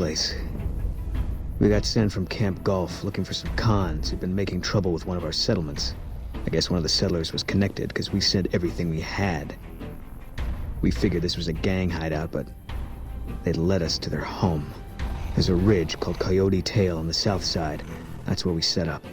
place. We got sent from Camp Gulf looking for some cons who'd been making trouble with one of our settlements. I guess one of the settlers was connected because we sent everything we had. We figured this was a gang hideout, but they'd led us to their home. There's a ridge called Coyote Tail on the south side. That's where we set up.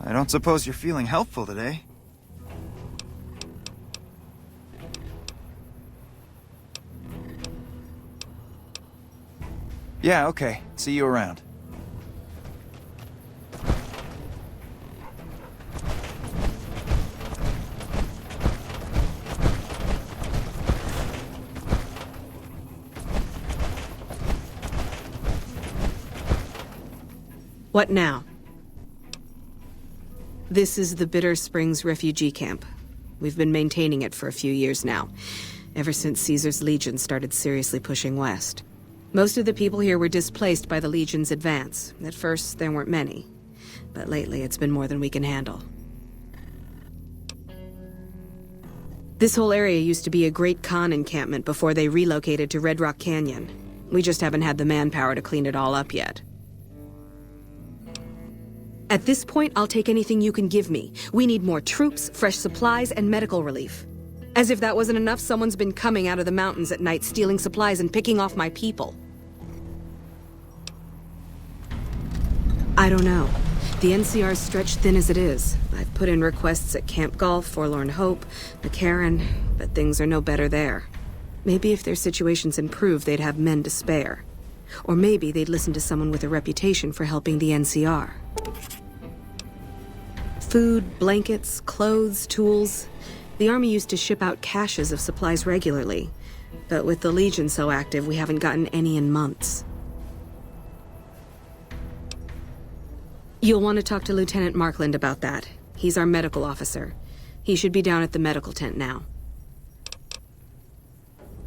I don't suppose you're feeling helpful today. Yeah, okay. See you around. What now? This is the Bitter Springs refugee camp. We've been maintaining it for a few years now, ever since Caesar's Legion started seriously pushing west. Most of the people here were displaced by the Legion's advance. At first, there weren't many, but lately it's been more than we can handle. This whole area used to be a Great Khan encampment before they relocated to Red Rock Canyon. We just haven't had the manpower to clean it all up yet. At this point, I'll take anything you can give me. We need more troops, fresh supplies, and medical relief. As if that wasn't enough, someone's been coming out of the mountains at night, stealing supplies and picking off my people. I don't know. The NCR's stretched thin as it is. I've put in requests at Camp Gulf, Forlorn Hope, McCarran, but things are no better there. Maybe if their situations improved, they'd have men to spare. Or maybe they'd listen to someone with a reputation for helping the NCR. Food, blankets, clothes, tools. The Army used to ship out caches of supplies regularly, but with the Legion so active, we haven't gotten any in months. You'll want to talk to Lieutenant Markland about that. He's our medical officer. He should be down at the medical tent now.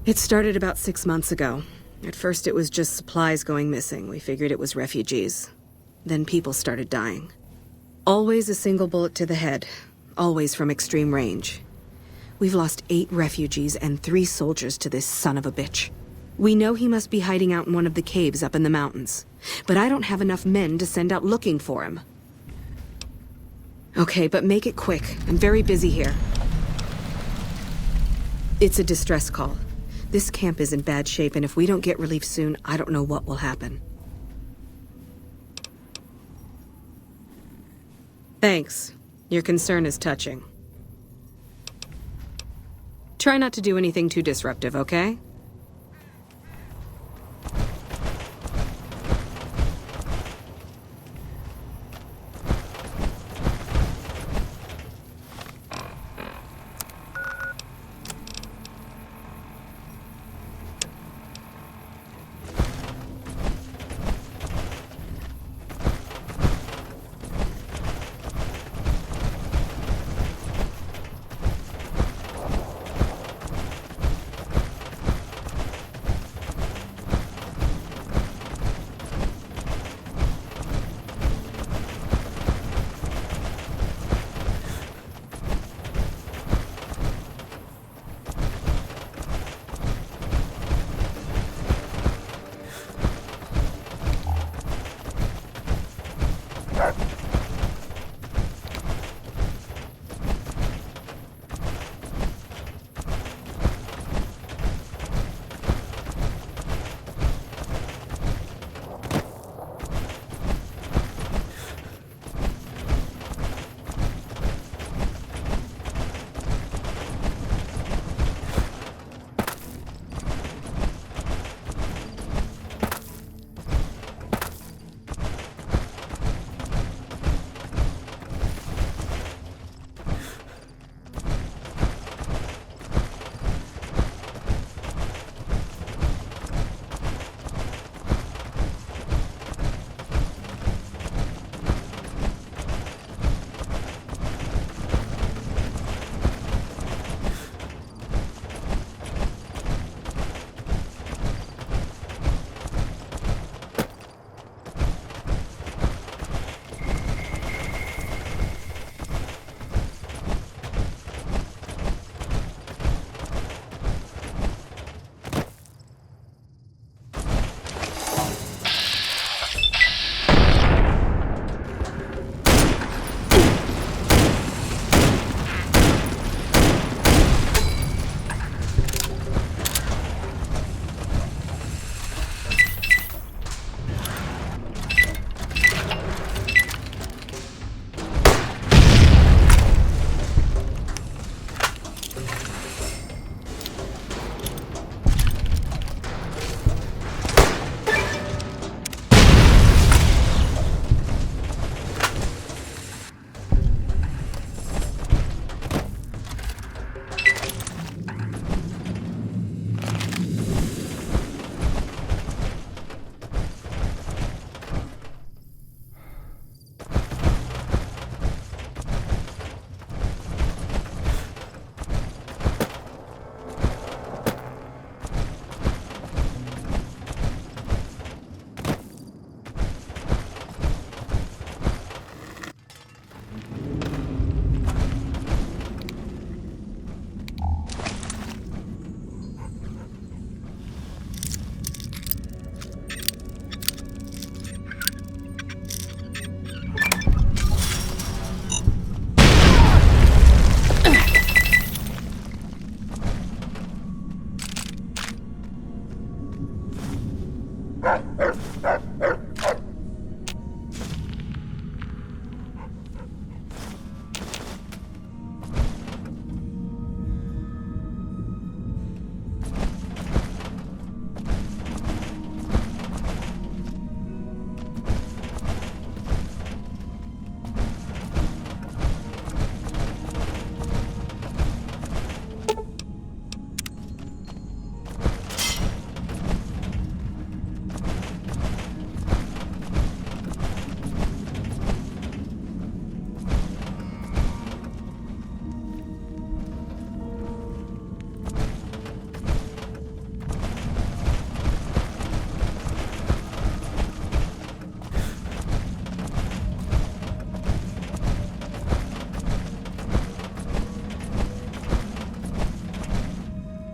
It started about 6 months ago. At first it was just supplies going missing. We figured it was refugees. Then people started dying. Always a single bullet to the head. Always from extreme range. We've lost 8 refugees and 3 soldiers to this son of a bitch. We know he must be hiding out in one of the caves up in the mountains. But I don't have enough men to send out looking for him. Okay, but make it quick. I'm very busy here. It's a distress call. This camp is in bad shape, and if we don't get relief soon, I don't know what will happen. Thanks. Your concern is touching. Try not to do anything too disruptive, okay?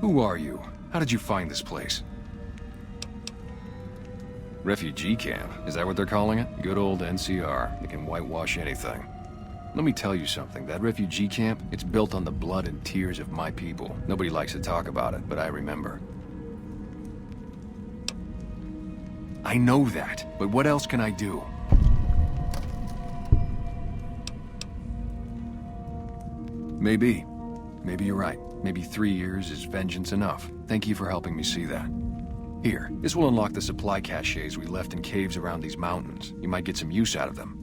Who are you? How did you find this place? Refugee camp? Is that what they're calling it? Good old NCR. They can whitewash anything. Let me tell you something. That refugee camp, it's built on the blood and tears of my people. Nobody likes to talk about it, but I remember. I know that, but what else can I do? Maybe. Maybe you're right. Maybe 3 years is vengeance enough. Thank you for helping me see that. Here, this will unlock the supply caches we left in caves around these mountains. You might get some use out of them.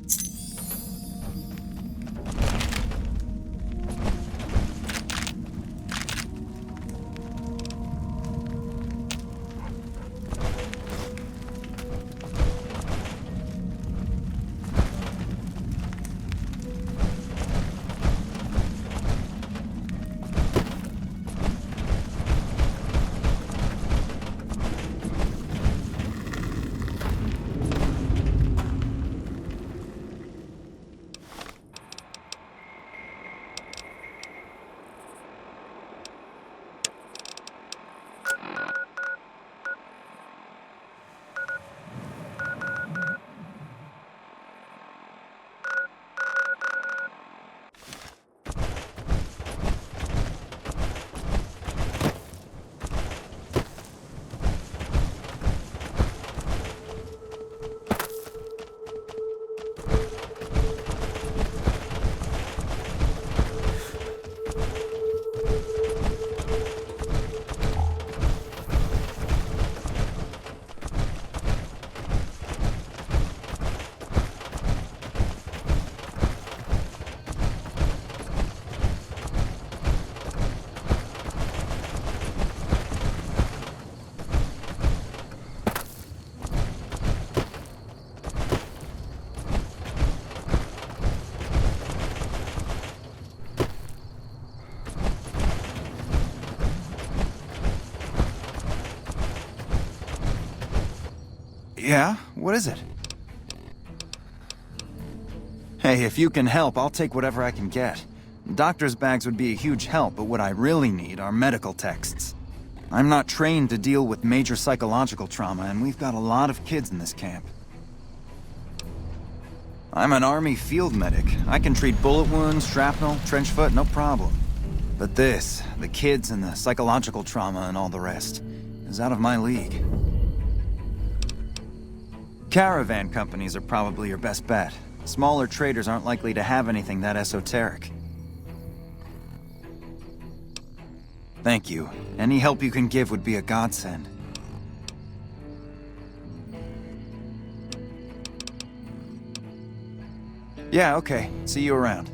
Yeah? What is it? Hey, if you can help, I'll take whatever I can get. Doctor's bags would be a huge help, but what I really need are medical texts. I'm not trained to deal with major psychological trauma, and we've got a lot of kids in this camp. I'm an Army field medic. I can treat bullet wounds, shrapnel, trench foot, no problem. But this, the kids and the psychological trauma and all the rest, is out of my league. Caravan companies are probably your best bet. Smaller traders aren't likely to have anything that esoteric. Thank you. Any help you can give would be a godsend. Yeah, okay. See you around.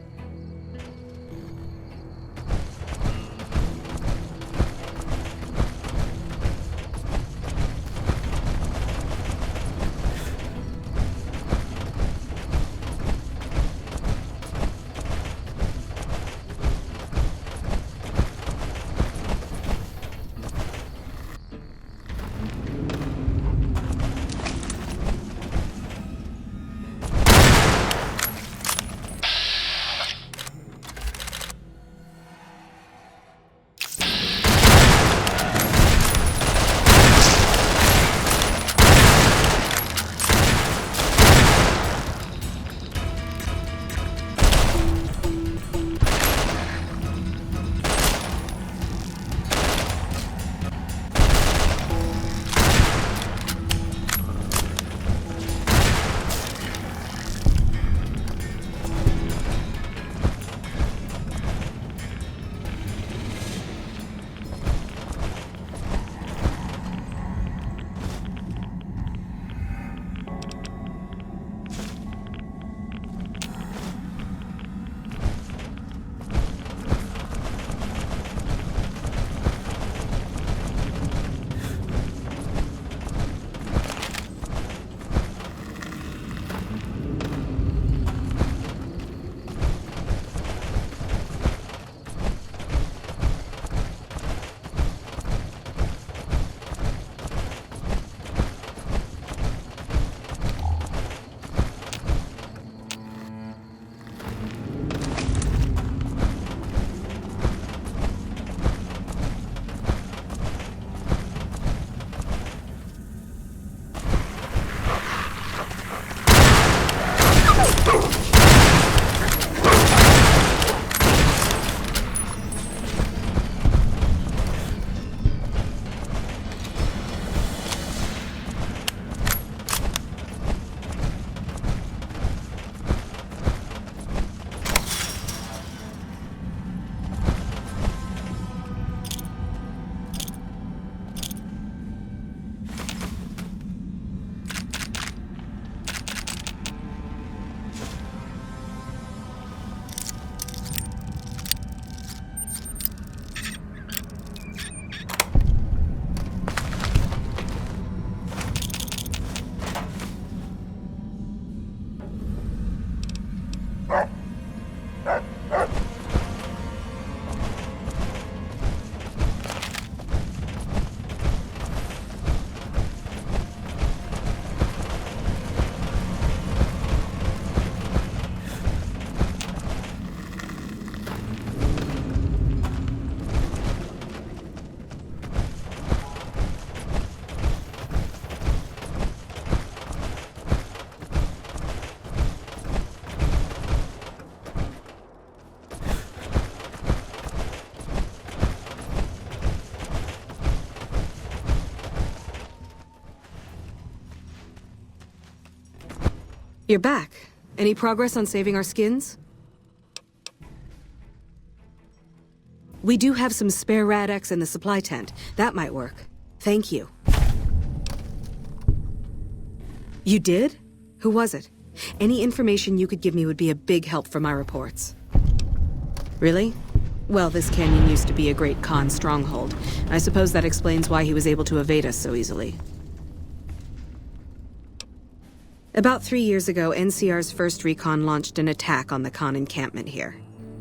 You're back. Any progress on saving our skins? We do have some spare Rad-X in the supply tent. That might work. Thank you. You did? Who was it? Any information you could give me would be a big help for my reports. Really? Well, this canyon used to be a great Khan stronghold. I suppose that explains why he was able to evade us so easily. About 3 years ago, NCR's first recon launched an attack on the Khan encampment here.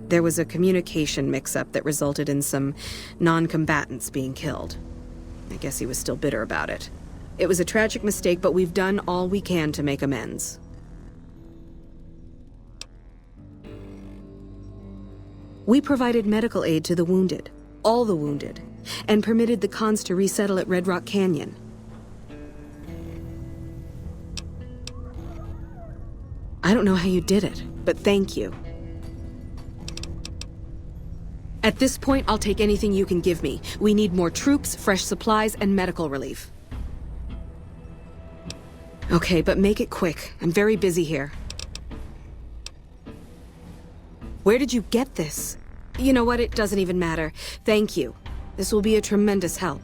There was a communication mix-up that resulted in some non-combatants being killed. I guess he was still bitter about it. It was a tragic mistake, but we've done all we can to make amends. We provided medical aid to the wounded, all the wounded, and permitted the Khans to resettle at Red Rock Canyon. I don't know how you did it, but thank you. At this point, I'll take anything you can give me. We need more troops, fresh supplies, and medical relief. Okay, but make it quick. I'm very busy here. Where did you get this? You know what? It doesn't even matter. Thank you. This will be a tremendous help.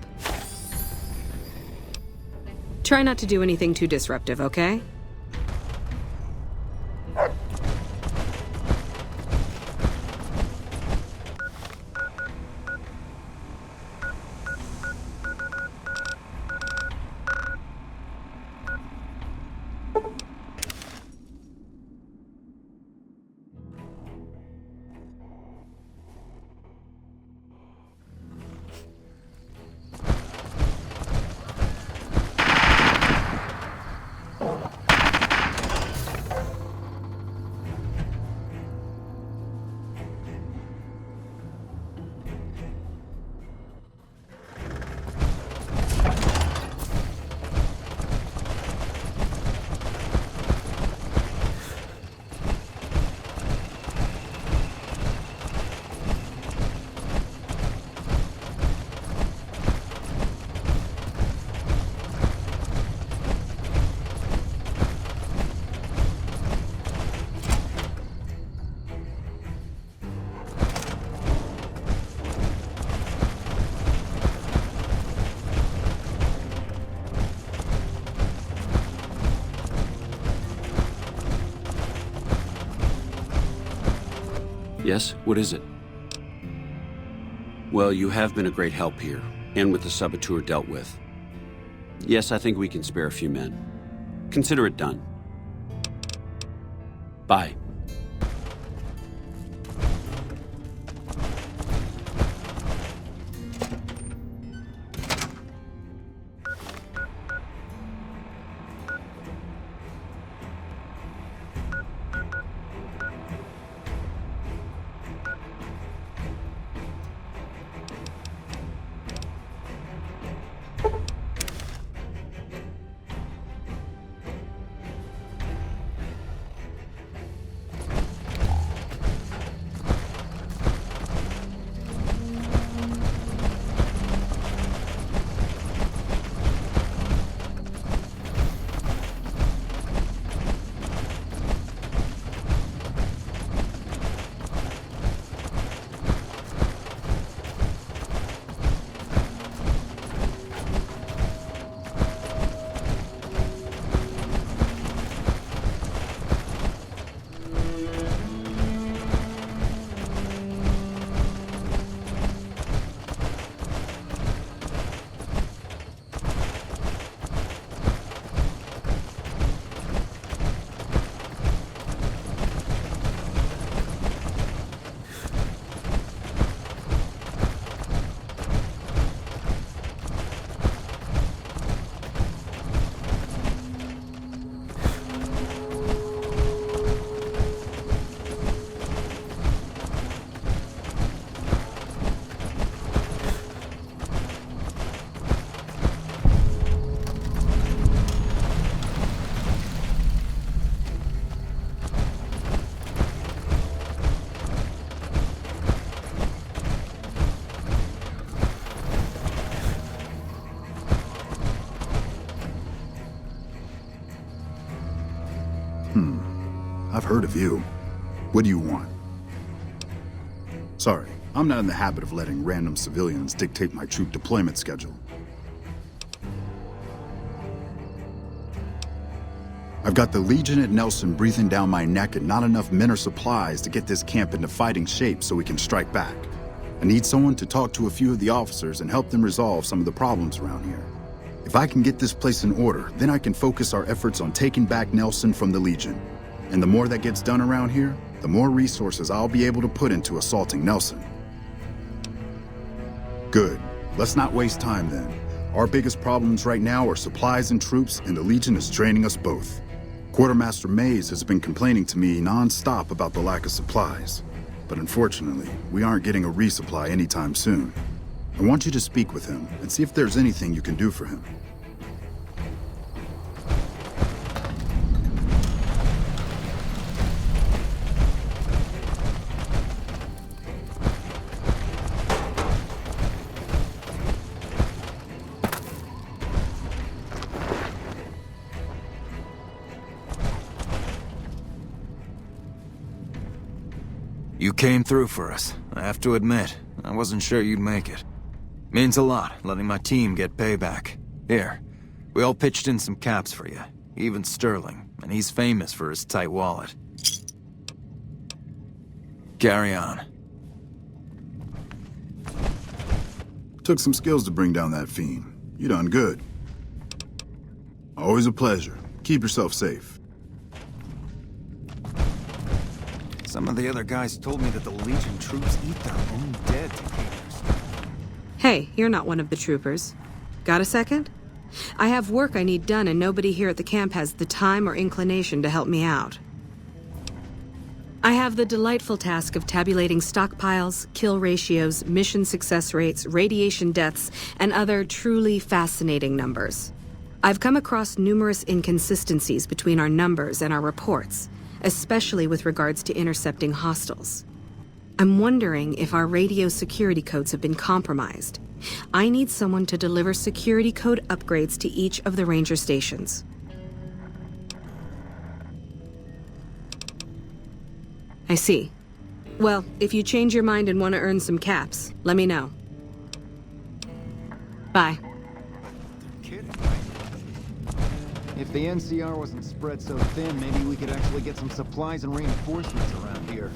Try not to do anything too disruptive, okay? Yes? What is it? Well, you have been a great help here, and with the saboteur dealt with. Yes, I think we can spare a few men. Consider it done. Bye. heard of you. What do you want? Sorry, I'm not in the habit of letting random civilians dictate my troop deployment schedule. I've got the Legion at Nelson breathing down my neck and not enough men or supplies to get this camp into fighting shape so we can strike back. I need someone to talk to a few of the officers and help them resolve some of the problems around here. If I can get this place in order, then I can focus our efforts on taking back Nelson from the Legion. And the more that gets done around here, the more resources I'll be able to put into assaulting Nelson. Good. Let's not waste time then. Our biggest problems right now are supplies and troops, and the Legion is draining us both. Quartermaster Mays has been complaining to me non-stop about the lack of supplies. But unfortunately, we aren't getting a resupply anytime soon. I want you to speak with him and see if there's anything you can do for him. You came through for us. I have to admit, I wasn't sure you'd make it. Means a lot, letting my team get payback. Here, we all pitched in some caps for you. Even Sterling, and he's famous for his tight wallet. Carry on. Took some skills to bring down that fiend. You done good. Always a pleasure. Keep yourself safe. Some of the other guys told me that the Legion troops eat their own dead to cater stuff. Hey, you're not one of the troopers. Got a second? I have work I need done and nobody here at the camp has the time or inclination to help me out. I have the delightful task of tabulating stockpiles, kill ratios, mission success rates, radiation deaths, and other truly fascinating numbers. I've come across numerous inconsistencies between our numbers and our reports, especially with regards to intercepting hostiles. I'm wondering if our radio security codes have been compromised. I need someone to deliver security code upgrades to each of the ranger stations. I see. Well, if you change your mind and want to earn some caps, let me know. Bye. Kidding, right? If the NCR wasn't spread so thin, maybe we could actually get some supplies and reinforcements around here.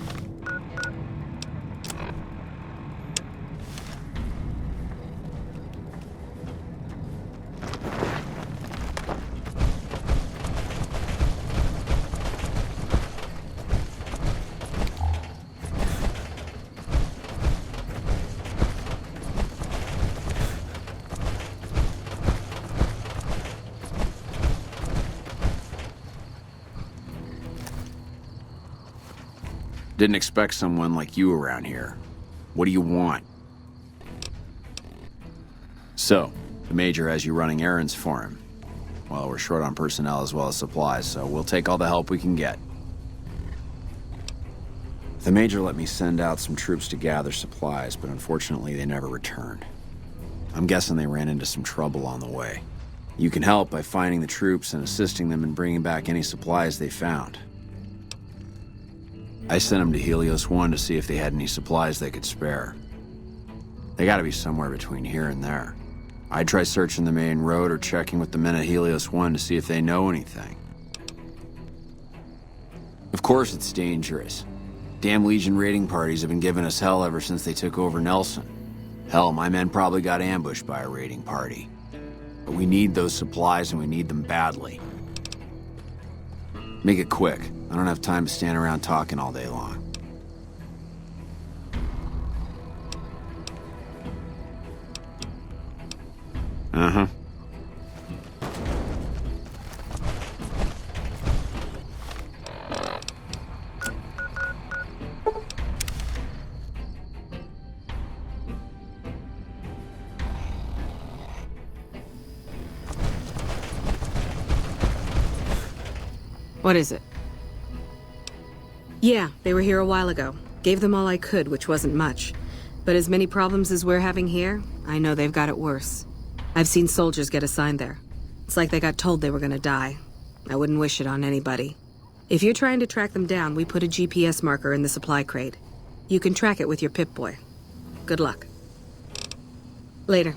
Didn't expect someone like you around here. What do you want? So, the Major has you running errands for him. Well, we're short on personnel as well as supplies, so we'll take all the help we can get. The Major let me send out some troops to gather supplies, but unfortunately they never returned. I'm guessing they ran into some trouble on the way. You can help by finding the troops and assisting them in bringing back any supplies they found. I sent them to Helios 1 to see if they had any supplies they could spare. They gotta be somewhere between here and there. I'd try searching the main road or checking with the men at Helios 1 to see if they know anything. Of course it's dangerous. Damn Legion raiding parties have been giving us hell ever since they took over Nelson. Hell, my men probably got ambushed by a raiding party. But we need those supplies and we need them badly. Make it quick. I don't have time to stand around talking all day long. Uh-huh. What is it? Yeah, they were here a while ago. Gave them all I could, which wasn't much. But as many problems as we're having here, I know they've got it worse. I've seen soldiers get assigned there. It's like they got told they were gonna die. I wouldn't wish it on anybody. If you're trying to track them down, we put a GPS marker in the supply crate. You can track it with your Pip-Boy. Good luck. Later.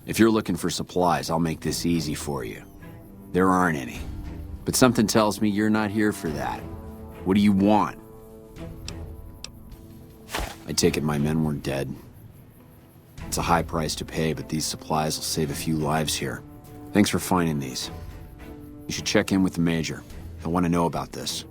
If you're looking for supplies, I'll make this easy for you. There aren't any. But something tells me you're not here for that. What do you want? I take it my men weren't dead. It's a high price to pay, but these supplies will save a few lives here. Thanks for finding these. You should check in with the Major. I want to know about this.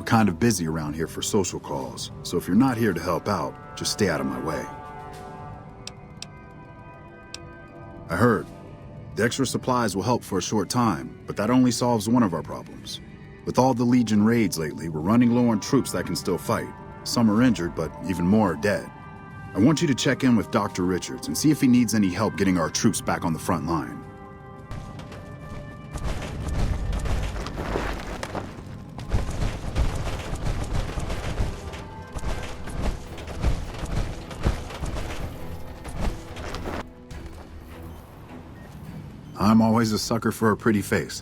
Kind of busy around here for social calls, so if you're not here to help out, just stay out of my way. I heard. The extra supplies will help for a short time, but that only solves one of our problems. With all the Legion raids lately, we're running low on troops that can still fight. Some are injured, but even more are dead. I want you to check in with Dr. Richards and see if he needs any help getting our troops back on the front line. I'm always a sucker for a pretty face.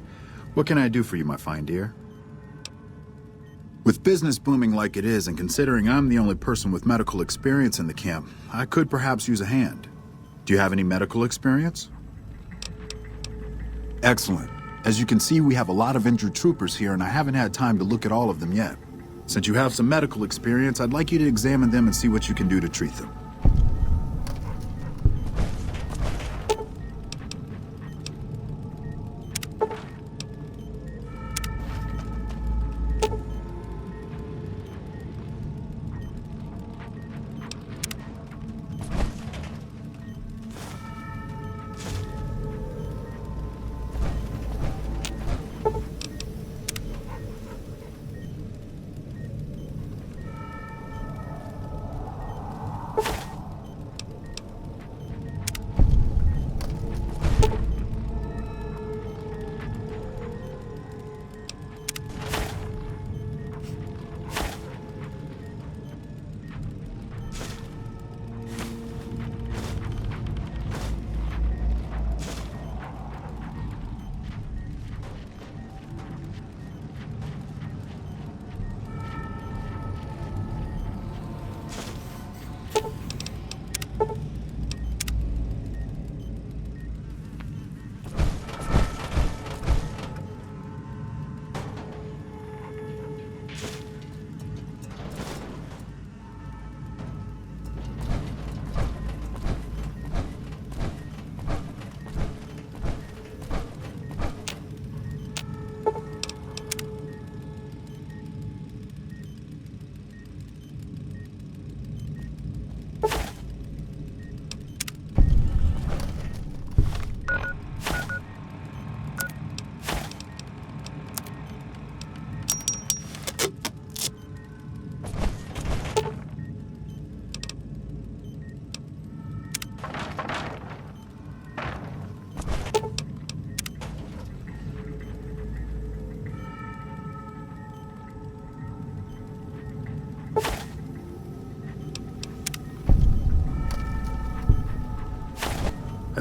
What can I do for you, my fine dear? With business booming like it is, and considering I'm the only person with medical experience in the camp, I could perhaps use a hand. Do you have any medical experience? Excellent. As you can see, we have a lot of injured troopers here, and I haven't had time to look at all of them yet. Since you have some medical experience, I'd like you to examine them and see what you can do to treat them.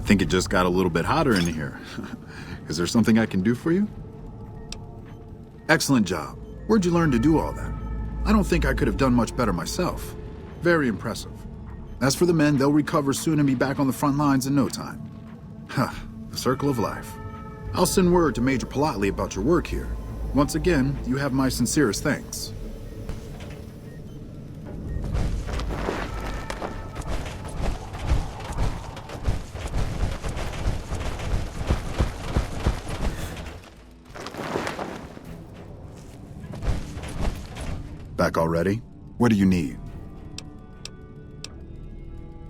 I think it just got a little bit hotter in here. Is there something I can do for you? Excellent job. Where'd you learn to do all that? I don't think I could have done much better myself. Very impressive. As for the men, they'll recover soon and be back on the front lines in no time. Huh, the circle of life. I'll send word to Major Politely about your work here. Once again, you have my sincerest thanks. Back already? What do you need?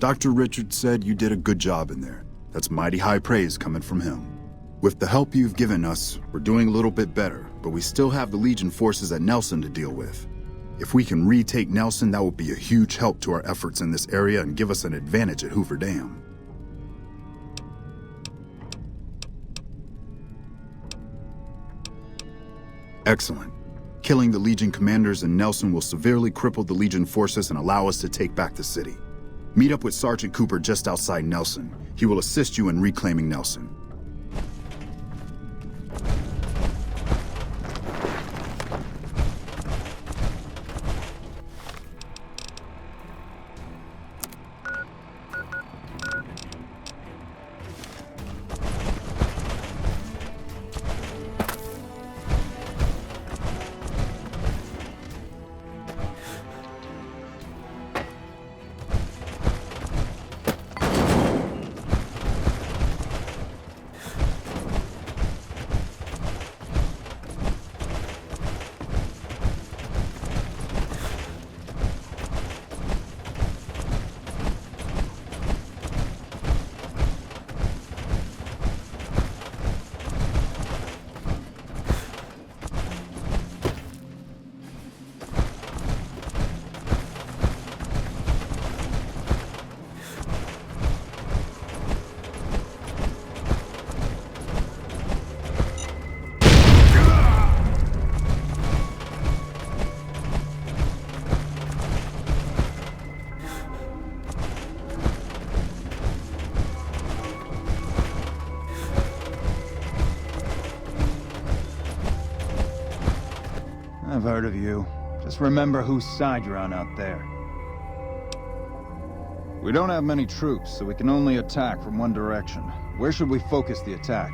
Dr. Richards said you did a good job in there. That's mighty high praise coming from him. With the help you've given us, we're doing a little bit better, but we still have the Legion forces at Nelson to deal with. If we can retake Nelson, that would be a huge help to our efforts in this area and give us an advantage at Hoover Dam. Excellent. Killing the Legion commanders in Nelson will severely cripple the Legion forces and allow us to take back the city. Meet up with Sergeant Cooper just outside Nelson. He will assist you in reclaiming Nelson. I've heard of you. Just remember whose side you're on out there. We don't have many troops, so we can only attack from one direction. Where should we focus the attack?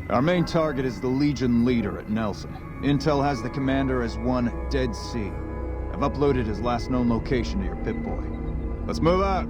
Our main target is the Legion leader at Nelson. Intel has the commander as one Dead Sea. I've uploaded his last known location to your Pip-Boy. Let's move out!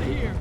here!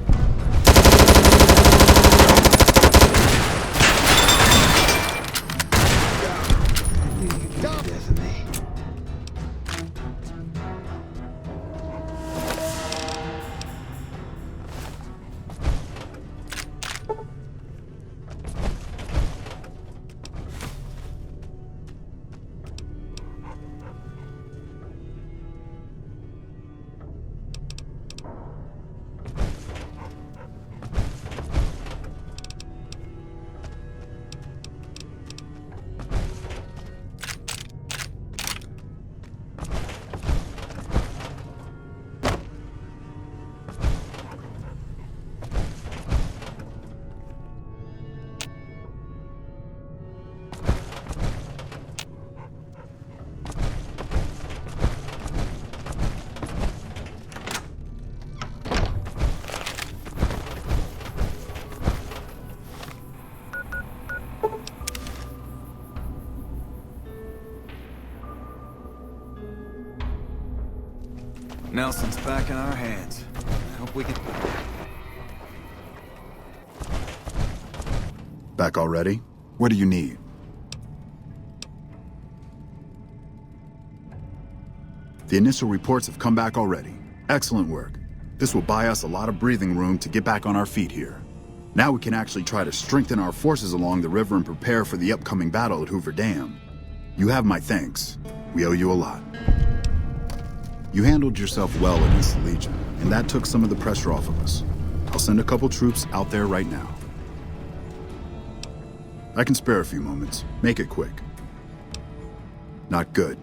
Nelson's back in our hands. I hope we can... Back already? What do you need? The initial reports have come back already. Excellent work. This will buy us a lot of breathing room to get back on our feet here. Now we can actually try to strengthen our forces along the river and prepare for the upcoming battle at Hoover Dam. You have my thanks. We owe you a lot. You handled yourself well against the Legion, and that took some of the pressure off of us. I'll send a couple troops out there right now. I can spare a few moments. Make it quick. Not good.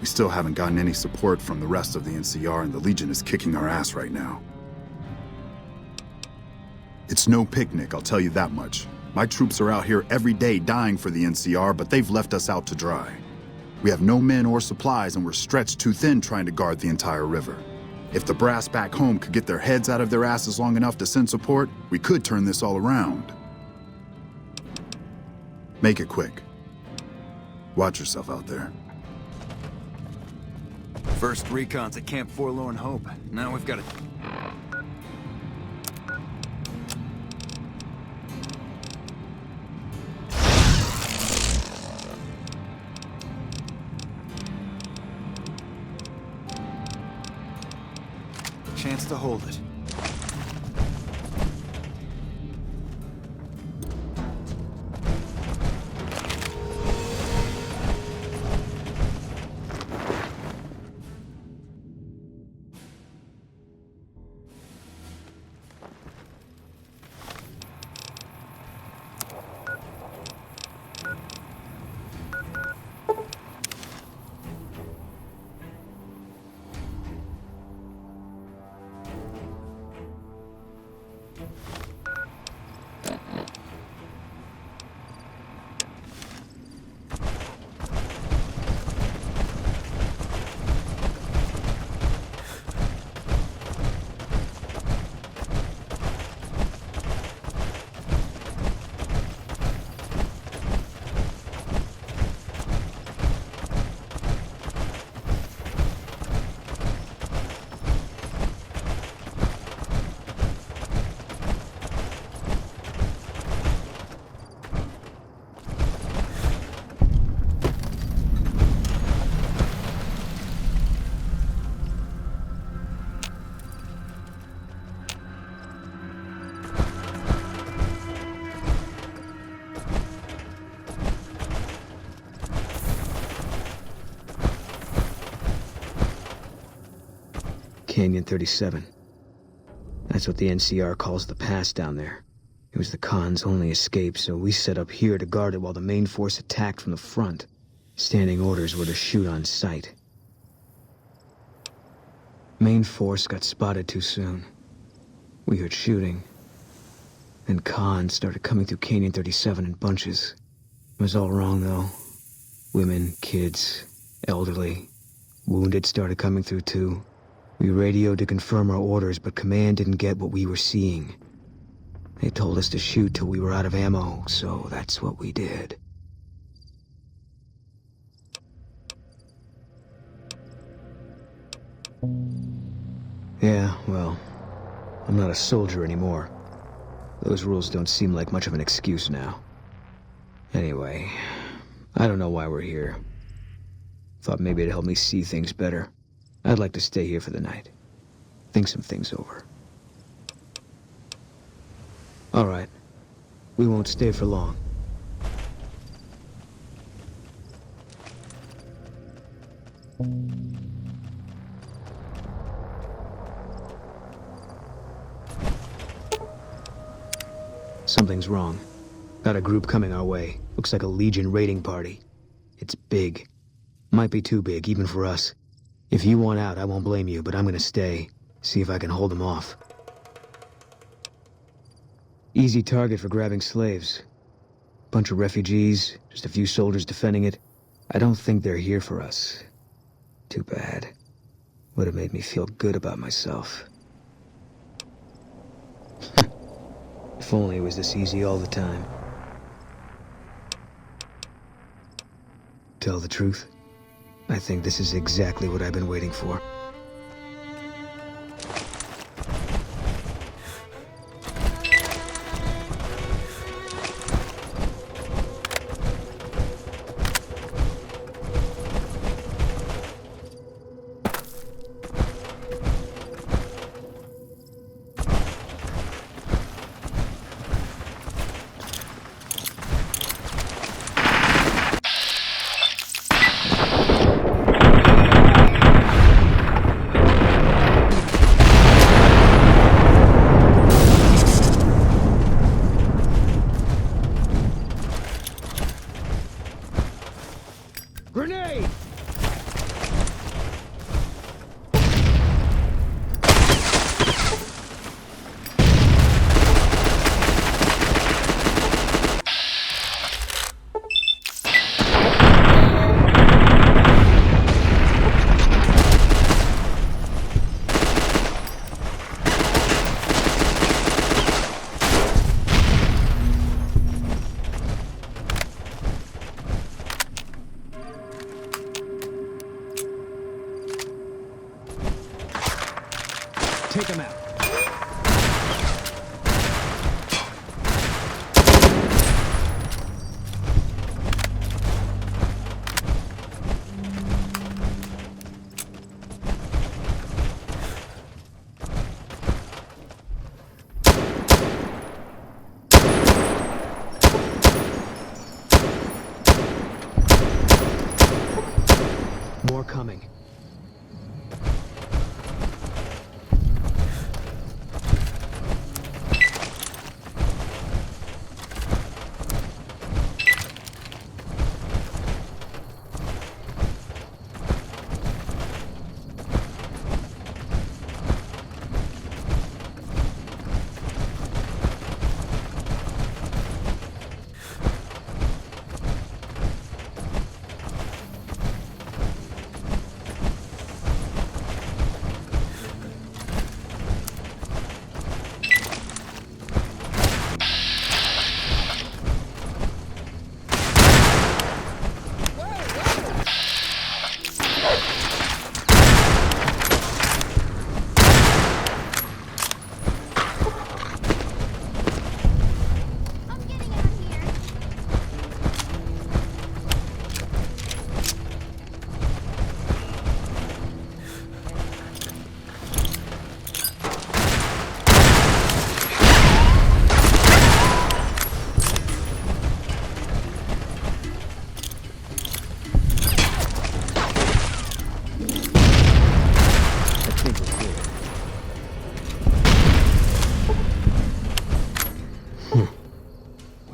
We still haven't gotten any support from the rest of the NCR, and the Legion is kicking our ass right now. It's no picnic, I'll tell you that much. My troops are out here every day dying for the NCR, but they've left us out to dry. We have no men or supplies, and we're stretched too thin trying to guard the entire river. If the brass back home could get their heads out of their asses long enough to send support, we could turn this all around. Make it quick. Watch yourself out there. First recon's at Camp Forlorn Hope. Now we've got to... Chance to hold it. Canyon 37. That's what the NCR calls the pass down there. It was the Khan's only escape, so we set up here to guard it while the main force attacked from the front. Standing orders were to shoot on sight. Main force got spotted too soon. We heard shooting. Then Khan started coming through Canyon 37 in bunches. It was all wrong, though. Women, kids, elderly. Wounded started coming through, too. We radioed to confirm our orders, but command didn't get what we were seeing. They told us to shoot till we were out of ammo, so that's what we did. Yeah, well, I'm not a soldier anymore. Those rules don't seem like much of an excuse now. Anyway, I don't know why we're here. Thought maybe it'd help me see things better. I'd like to stay here for the night. Think some things over. All right. We won't stay for long. Something's wrong. Got a group coming our way. Looks like a Legion raiding party. It's big. Might be too big, even for us. If you want out, I won't blame you, but I'm gonna stay. See if I can hold them off. Easy target for grabbing slaves. Bunch of refugees, just a few soldiers defending it. I don't think they're here for us. Too bad. Would have made me feel good about myself. If only it was this easy all the time. Tell the truth, I think this is exactly what I've been waiting for.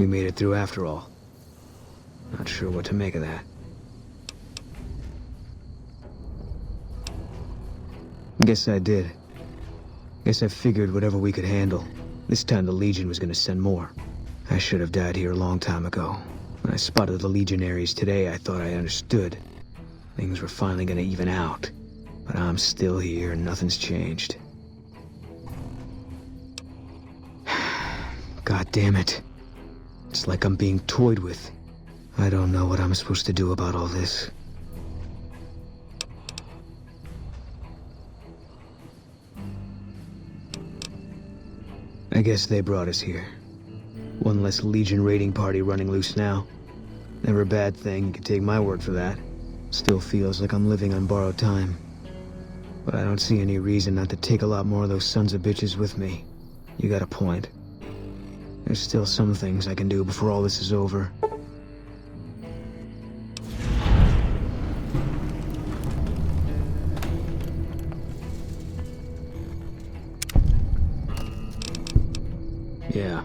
We made it through after all. Not sure what to make of that. Guess I did. Guess I figured whatever we could handle. This time the Legion was gonna send more. I should have died here a long time ago. When I spotted the Legionaries today, I thought I understood. Things were finally gonna even out. But I'm still here and nothing's changed. God damn it. It's like I'm being toyed with. I don't know what I'm supposed to do about all this. I guess they brought us here. One less Legion raiding party running loose now. Never a bad thing, you can take my word for that. Still feels like I'm living on borrowed time. But I don't see any reason not to take a lot more of those sons of bitches with me. You got a point. There's still some things I can do before all this is over. Yeah,